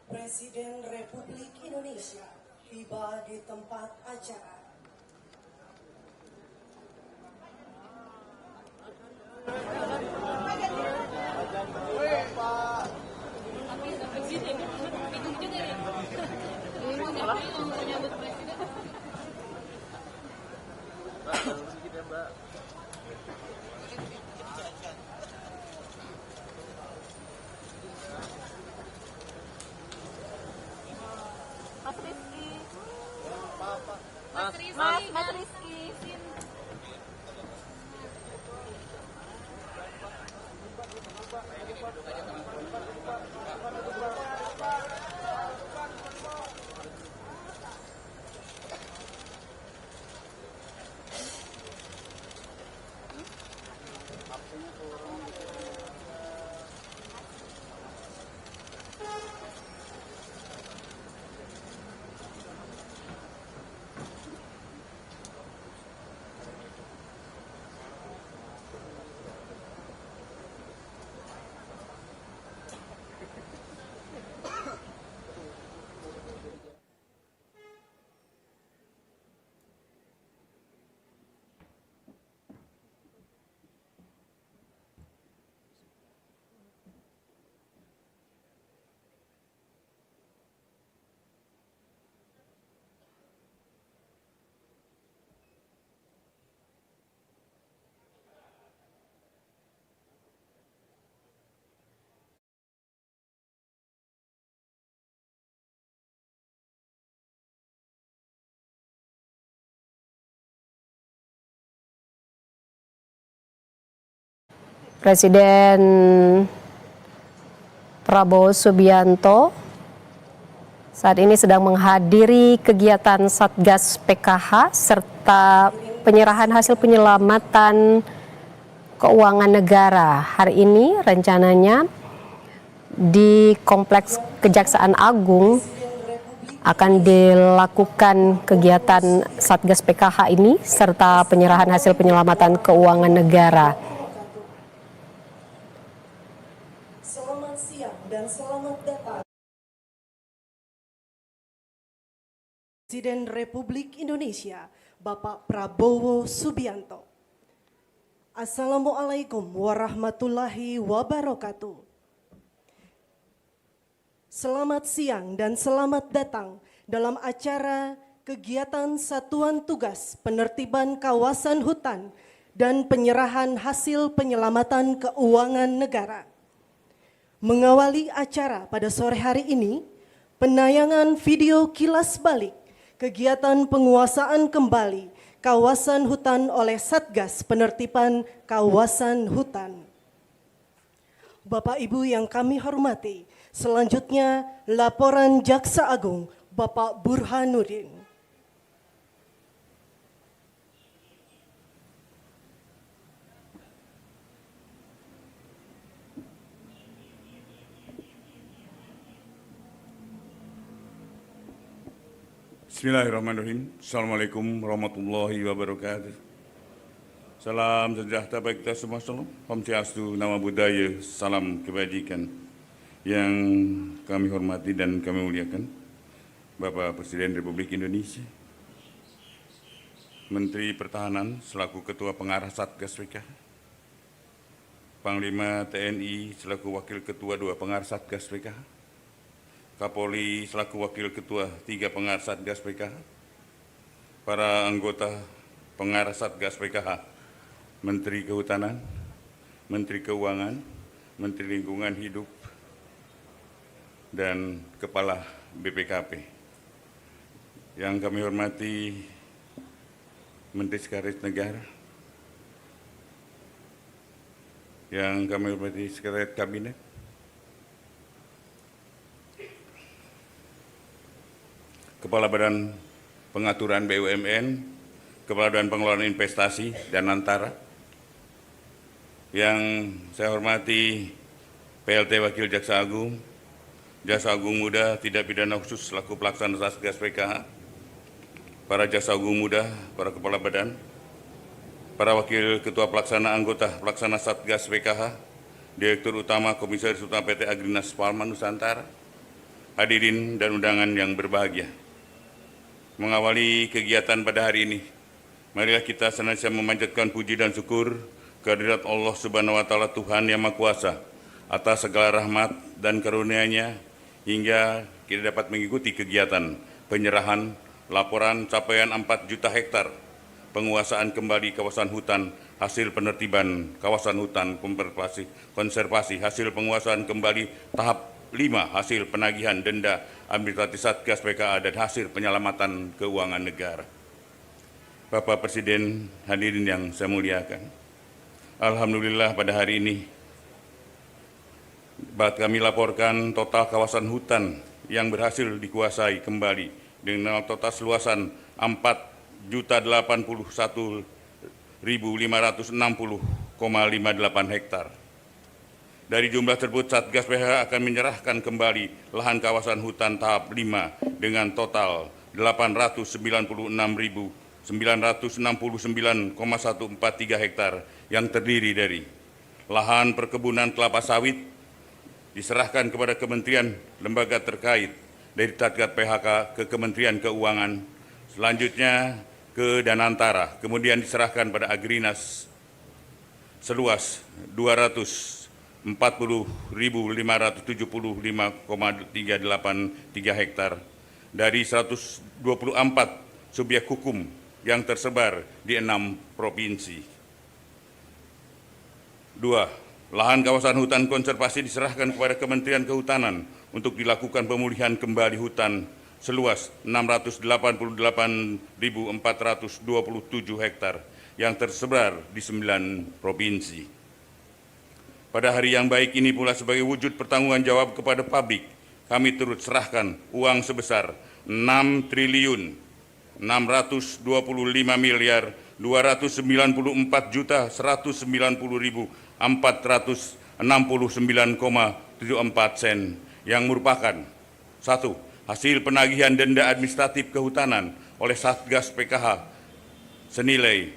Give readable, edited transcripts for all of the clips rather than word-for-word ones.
Presiden Republik Indonesia tiba di tempat acara. Mas Rizky. Presiden Prabowo Subianto saat ini sedang menghadiri kegiatan Satgas PKH serta penyerahan hasil penyelamatan keuangan negara. Hari ini rencananya di Kompleks Kejaksaan Agung akan dilakukan kegiatan Satgas PKH ini serta penyerahan hasil penyelamatan keuangan negara. Selamat siang dan selamat datang. Presiden Republik Indonesia, Bapak Prabowo Subianto. Assalamualaikum warahmatullahi wabarakatuh. Selamat siang dan selamat datang dalam acara kegiatan Satuan Tugas Penertiban Kawasan Hutan dan Penyerahan Hasil Penyelamatan Keuangan Negara. Mengawali acara pada sore hari ini, penayangan video kilas balik kegiatan penguasaan kembali kawasan hutan oleh Satgas Penertiban Kawasan Hutan. Bapak Ibu yang kami hormati, selanjutnya laporan Jaksa Agung Bapak Burhanuddin. Bismillahirrahmanirrahim. Assalamualaikum warahmatullahi wabarakatuh. Salam sejahtera bagi kita semua. Om Swastiastu, Namo Buddhaya, salam kebajikan. Yang kami hormati dan kami muliakan Bapak Presiden Republik Indonesia, Menteri Pertahanan selaku Ketua Pengarah Satgas PKH, Panglima TNI selaku Wakil Ketua 2 Pengarah Satgas PKH, Kapolri selaku Wakil Ketua 3 Pengarah Satgas PKH, para anggota Pengarah Satgas PKH, Menteri Kehutanan, Menteri Keuangan, Menteri Lingkungan Hidup, dan Kepala BPKP. Yang kami hormati Menteri Sekretaris Negara, yang kami hormati Sekretariat Kabinet, Kepala Badan Pengaturan BUMN, Kepala Badan Pengelolaan Investasi dan Antara, yang saya hormati PLT Wakil Jaksa Agung, Jaksa Agung Muda Tidak Pidana Khusus selaku Pelaksana Satgas PKH, para Jaksa Agung Muda, para Kepala Badan, para Wakil Ketua Pelaksana Anggota Pelaksana Satgas PKH, Direktur Utama Komisaris Utama PT Agrinas Palma Nusantara, hadirin dan undangan yang berbahagia. Mengawali kegiatan pada hari ini, marilah kita senantiasa memanjatkan puji dan syukur kehadirat Allah Subhanahu wa Ta'ala, Tuhan yang Maha Kuasa, atas segala rahmat dan karunia-Nya hingga kita dapat mengikuti kegiatan penyerahan laporan capaian 4 juta hektar penguasaan kembali kawasan hutan hasil penertiban kawasan hutan konservasi hasil penguasaan kembali tahap 5 hasil penagihan denda administratif Satgas PKH dan hasil penyelamatan keuangan negara. Bapak Presiden, hadirin yang saya muliakan, alhamdulillah pada hari ini kami laporkan total kawasan hutan yang berhasil dikuasai kembali dengan total luasan 4.081.560,58 hektar. Dari jumlah tersebut, Satgas PKH akan menyerahkan kembali lahan kawasan hutan tahap 5 dengan total 896.969,143 hektar yang terdiri dari lahan perkebunan kelapa sawit diserahkan kepada kementerian lembaga terkait dari Satgas PKH ke Kementerian Keuangan, selanjutnya ke Danantara, kemudian diserahkan pada Agrinas seluas 240.575,383 hektar dari 124 subjek hukum yang tersebar di 6 provinsi. 2. Lahan kawasan hutan konservasi diserahkan kepada Kementerian Kehutanan untuk dilakukan pemulihan kembali hutan seluas 688.427 hektar yang tersebar di 9 provinsi. Pada hari yang baik ini pula, sebagai wujud pertanggunggan jawab kepada publik, kami turut serahkan uang sebesar 6.255.290.190.469,74 sen yang merupakan 1. Hasil penagihan denda administratif kehutanan oleh Satgas PKH senilai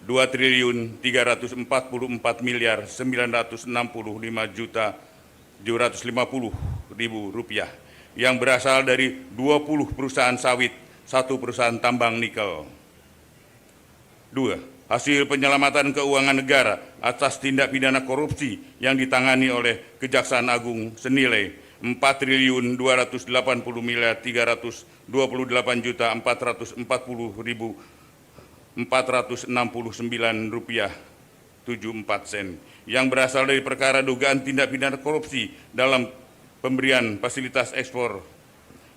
2.344.965.750.000 rupiah yang berasal dari 20 perusahaan sawit, 1 perusahaan tambang nikel. 2. Hasil penyelamatan keuangan negara atas tindak pidana korupsi yang ditangani oleh Kejaksaan Agung senilai 4.280.340.469 rupiah 74 sen yang berasal dari perkara dugaan tindak pidana korupsi dalam pemberian fasilitas ekspor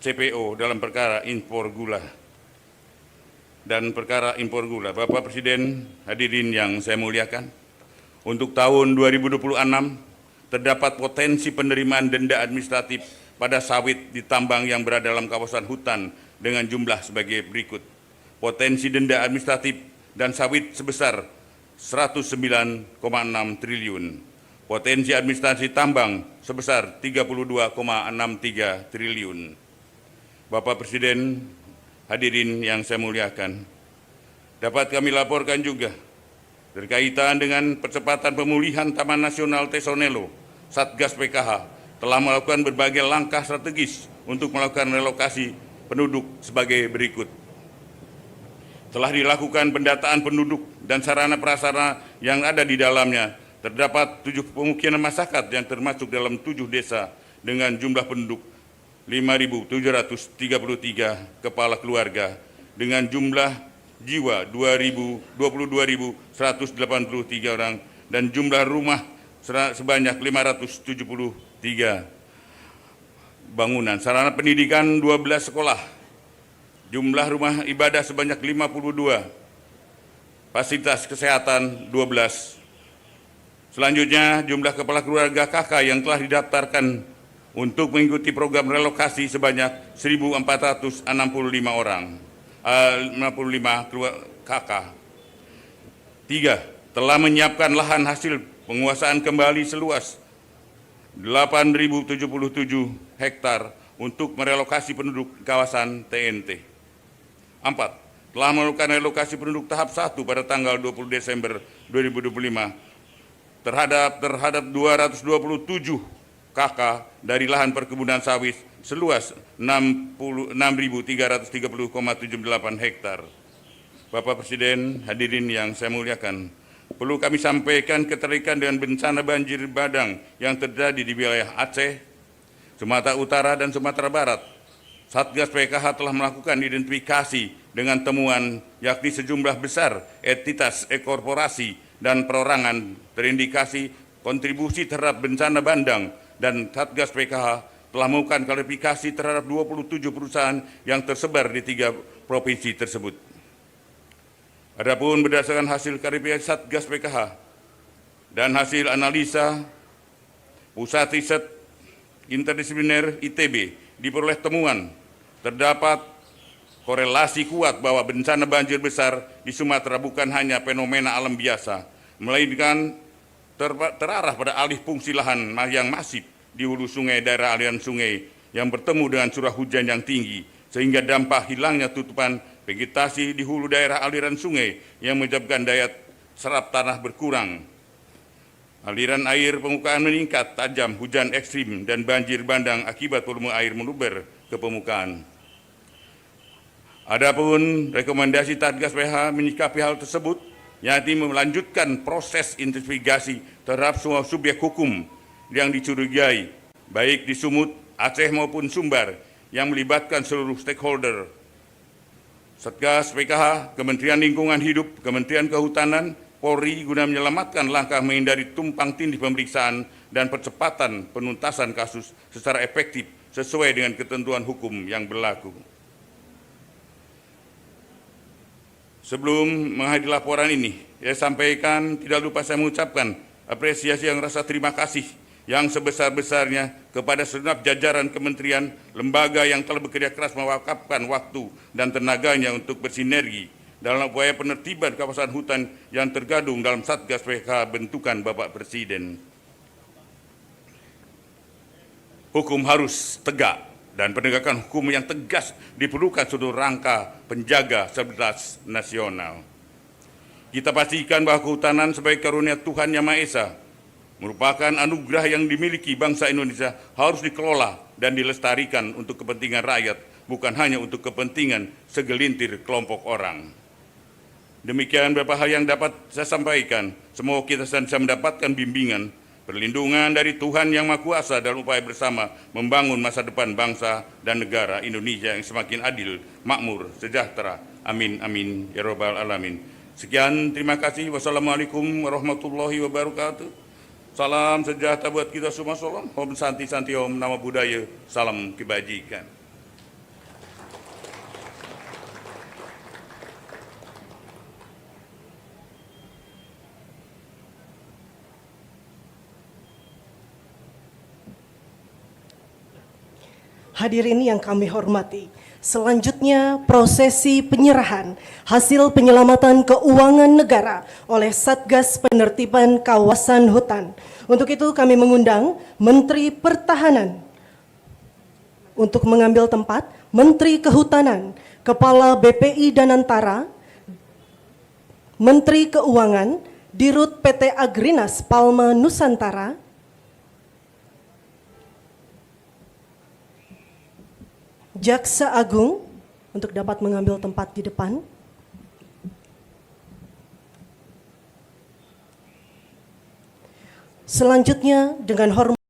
CPO dalam perkara impor gula dan perkara impor gula. Bapak Presiden, hadirin yang saya muliakan, untuk tahun 2026 terdapat potensi penerimaan denda administratif pada sawit di tambang yang berada dalam kawasan hutan dengan jumlah sebagai berikut. Potensi denda administratif dan sawit sebesar 109,6 triliun. Potensi administrasi tambang sebesar 32,63 triliun. Bapak Presiden, hadirin yang saya muliakan, dapat kami laporkan juga berkaitan dengan percepatan pemulihan Taman Nasional Tesonelo, Satgas PKH telah melakukan berbagai langkah strategis untuk melakukan relokasi penduduk sebagai berikut. Telah dilakukan pendataan penduduk dan sarana prasarana yang ada di dalamnya. Terdapat 7 pemukiman masyarakat yang termasuk dalam 7 desa dengan jumlah penduduk 5.733 kepala keluarga dengan jumlah jiwa 22.183 orang dan jumlah rumah sebanyak 573 bangunan. Sarana pendidikan 12 sekolah. Jumlah rumah ibadah sebanyak 52. Fasilitas kesehatan 12. Selanjutnya jumlah kepala keluarga KK yang telah didaftarkan untuk mengikuti program relokasi sebanyak 1.465 orang, 65 KK. 3. Telah menyiapkan lahan hasil penguasaan kembali seluas 8.077 hektar untuk merelokasi penduduk kawasan TNT. 4. Telah melakukan relokasi penduduk tahap 1 pada tanggal 20 Desember 2025 terhadap 227 KK dari lahan perkebunan sawit seluas 66.330,78 hektar. Bapak Presiden, hadirin yang saya muliakan, perlu kami sampaikan keterkaitan dengan bencana banjir bandang yang terjadi di wilayah Aceh, Sumatera Utara, dan Sumatera Barat. Satgas PKH telah melakukan identifikasi dengan temuan yakni sejumlah besar entitas korporasi dan perorangan terindikasi kontribusi terhadap bencana bandang, dan Satgas PKH telah melakukan klarifikasi terhadap 27 perusahaan yang tersebar di 3 provinsi tersebut. Adapun berdasarkan hasil klarifikasi Satgas PKH dan hasil analisa Pusat Riset Interdisipliner ITB, diperoleh temuan terdapat korelasi kuat bahwa bencana banjir besar di Sumatera bukan hanya fenomena alam biasa, melainkan terarah pada alih fungsi lahan yang masif di hulu sungai daerah aliran sungai yang bertemu dengan curah hujan yang tinggi, sehingga dampak hilangnya tutupan vegetasi di hulu daerah aliran sungai yang menyebabkan daya serap tanah berkurang. Aliran air permukaan meningkat tajam, hujan ekstrim, dan banjir bandang akibat volume air meluber ke permukaan. Adapun rekomendasi Satgas PKH menyikapi hal tersebut, yakni melanjutkan proses investigasi terhadap semua subjek hukum yang dicurigai, baik di Sumut, Aceh maupun Sumbar, yang melibatkan seluruh stakeholder. Satgas PKH, Kementerian Lingkungan Hidup, Kementerian Kehutanan, Polri guna menyelamatkan langkah menghindari tumpang tindih pemeriksaan dan percepatan penuntasan kasus secara efektif sesuai dengan ketentuan hukum yang berlaku. Sebelum menghadiri laporan ini, saya sampaikan tidak lupa saya mengucapkan apresiasi yang rasa terima kasih yang sebesar-besarnya kepada segenap jajaran kementerian, lembaga yang telah bekerja keras mewakafkan waktu dan tenaganya untuk bersinergi dalam upaya penertiban kawasan hutan yang tergabung dalam Satgas PKH bentukan Bapak Presiden. Hukum harus tegak dan penegakan hukum yang tegas diperlukan seluruh rangka penjaga stabilitas nasional. Kita pastikan bahwa kehutanan sebagai karunia Tuhan Yang Maha Esa merupakan anugerah yang dimiliki bangsa Indonesia, harus dikelola dan dilestarikan untuk kepentingan rakyat, bukan hanya untuk kepentingan segelintir kelompok orang. Demikian beberapa hal yang dapat saya sampaikan. Semoga kita bisa mendapatkan bimbingan, perlindungan dari Tuhan Yang Maha Kuasa dalam upaya bersama membangun masa depan bangsa dan negara Indonesia yang semakin adil, makmur, sejahtera. Amin, amin, ya robbal alamin. Sekian, terima kasih. Wassalamualaikum warahmatullahi wabarakatuh. Salam sejahtera buat kita semua. Salam. Om Santi Santi Om, nama budaya. Salam kebajikan. Hadirin yang kami hormati, selanjutnya prosesi penyerahan hasil penyelamatan keuangan negara oleh Satgas Penertiban Kawasan Hutan. Untuk itu kami mengundang Menteri Pertahanan untuk mengambil tempat, Menteri Kehutanan, Kepala BPI Danantara, Menteri Keuangan, Dirut PT Agrinas Palma Nusantara, Jaksa Agung untuk dapat mengambil tempat di depan. Selanjutnya dengan hormat